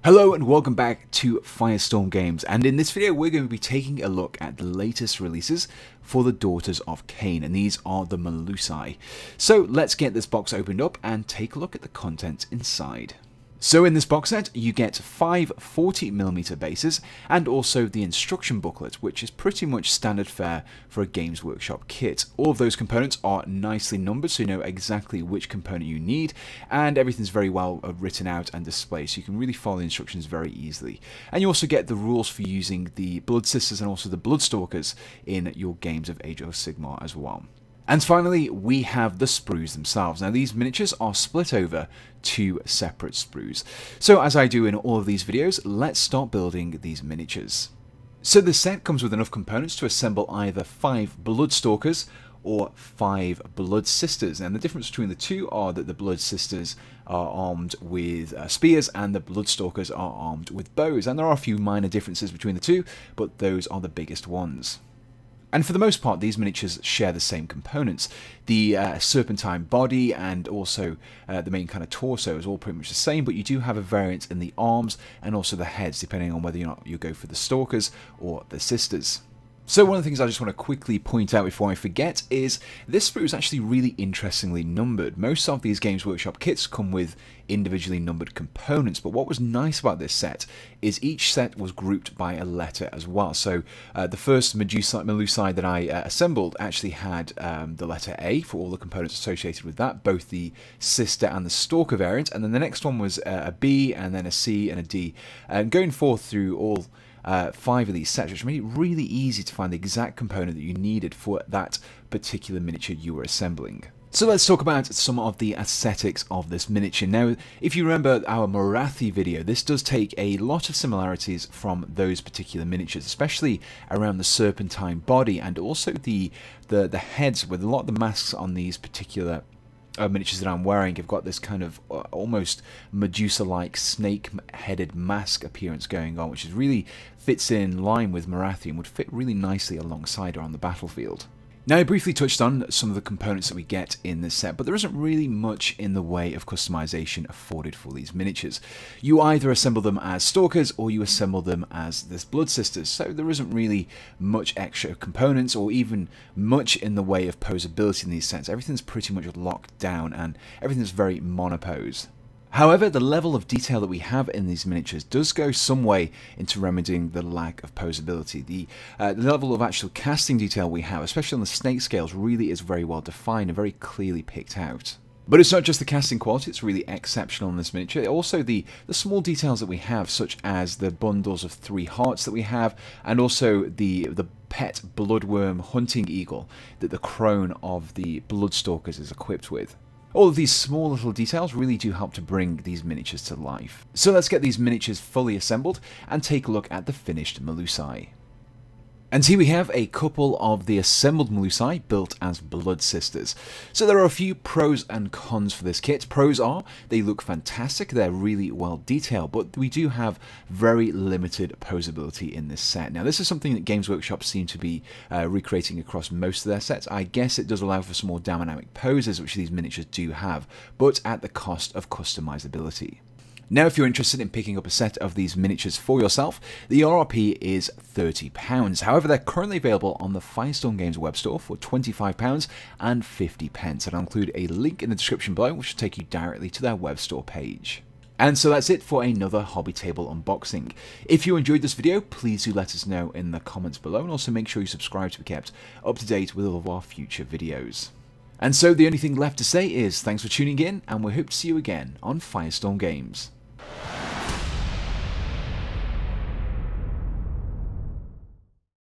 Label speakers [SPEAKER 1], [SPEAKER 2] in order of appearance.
[SPEAKER 1] Hello and welcome back to Firestorm Games, and in this video we're going to be taking a look at the latest releases for the Daughters of Cain, and these are the Melusai. So let's get this box opened up and take a look at the contents inside. So in this box set you get 5 40mm bases and also the instruction booklet, which is pretty much standard fare for a Games Workshop kit. All of those components are nicely numbered so you know exactly which component you need, and everything's very well written out and displayed so you can really follow the instructions very easily. And you also get the rules for using the Blood Sisters and also the Bloodstalkers in your games of Age of Sigmar as well. And finally, we have the sprues themselves. Now, these miniatures are split over 2 separate sprues. So as I do in all of these videos, let's start building these miniatures. So the set comes with enough components to assemble either 5 Bloodstalkers or 5 Blood Sisters. And the difference between the two are that the Blood Sisters are armed with spears and the Bloodstalkers are armed with bows. And there are a few minor differences between the two, but those are the biggest ones. And for the most part, these miniatures share the same components. The serpentine body and also the main kind of torso is all pretty much the same, but you do have a variant in the arms and also the heads, depending on whether or not you go for the Stalkers or the Sisters. So one of the things I just want to quickly point out before I forget is this sprue is actually really interestingly numbered. Most of these Games Workshop kits come with individually numbered components, but what was nice about this set is each set was grouped by a letter as well. So the first Melusai that I assembled actually had the letter A for all the components associated with that, both the Sister and the Stalker variant, and then the next one was a B and then a C and a D. And going forth through all 5 of these sets, which made it really easy to find the exact component that you needed for that particular miniature you were assembling. So let's talk about some of the aesthetics of this miniature. Now, if you remember our Morathi video, this does take a lot of similarities from those particular miniatures, especially around the serpentine body and also the heads, with a lot of the masks on these particular miniatures that I'm wearing have got this kind of almost Medusa-like snake-headed mask appearance going on, which is really fits in line with Morathi and would fit really nicely alongside her on the battlefield. Now, I briefly touched on some of the components that we get in this set, but there isn't really much in the way of customization afforded for these miniatures. You either assemble them as Stalkers or you assemble them as this Blood Sisters, so there isn't really much extra components or even much in the way of posability in these sets. Everything's pretty much locked down and everything's very monopose. However, the level of detail that we have in these miniatures does go some way into remedying the lack of posability. The level of actual casting detail we have, especially on the snake scales, really is very well defined and very clearly picked out. But it's not just the casting quality, it's really exceptional in this miniature. Also the small details that we have, such as the bundles of 3 hearts that we have, and also the pet bloodworm hunting eagle that the crone of the Bloodstalkers is equipped with. All of these small little details really do help to bring these miniatures to life. So let's get these miniatures fully assembled and take a look at the finished Melusai. And here we have a couple of the assembled Melusai built as Blood Sisters. So there are a few pros and cons for this kit. Pros are, they look fantastic, they're really well detailed, but we do have very limited posability in this set. Now this is something that Games Workshop seem to be recreating across most of their sets. I guess it does allow for some more dynamic poses, which these miniatures do have, but at the cost of customizability. Now, if you're interested in picking up a set of these miniatures for yourself, the RRP is £30. However, they're currently available on the Firestorm Games web store for £25 and 50p. And I'll include a link in the description below, which will take you directly to their web store page. And so that's it for another hobby table unboxing. If you enjoyed this video, please do let us know in the comments below, and also make sure you subscribe to be kept up to date with all of our future videos. And so the only thing left to say is thanks for tuning in, and we hope to see you again on Firestorm Games.